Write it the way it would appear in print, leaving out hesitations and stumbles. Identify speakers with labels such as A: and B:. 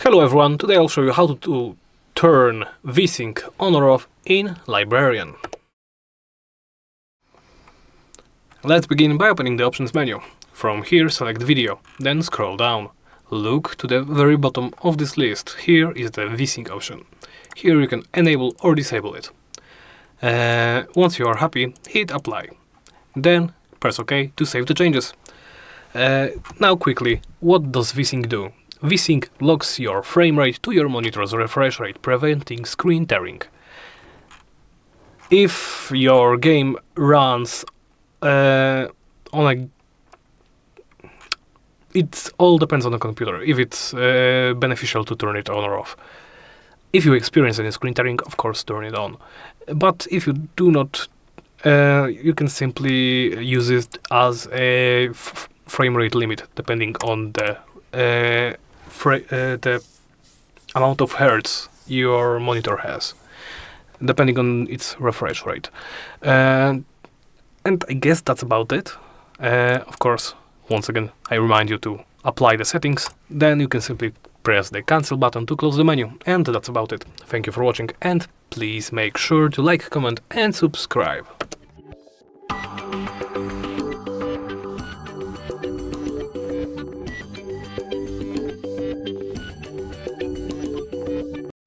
A: Hello everyone, today I'll show you how to turn VSync on or off in Librarian. Let's begin by opening the options menu. From here select video, then scroll down. Look to the very bottom of this list. Here is the VSync option. Here you can enable or disable it. Once you are happy, hit apply. Then press OK to save the changes. Now quickly, what does VSync do? VSync locks your frame rate to your monitor's refresh rate, preventing screen tearing. If your game runs it all depends on the computer, if it's beneficial to turn it on or off. If you experience any screen tearing, of course turn it on. But if you do not, you can simply use it as a frame rate limit, depending on the amount of hertz your monitor has, depending on its refresh rate. And I guess that's about it. Of course, once again, I remind you to apply the settings, then you can simply press the cancel button to close the menu, and that's about it. Thank you for watching, and please make sure to like, comment and subscribe.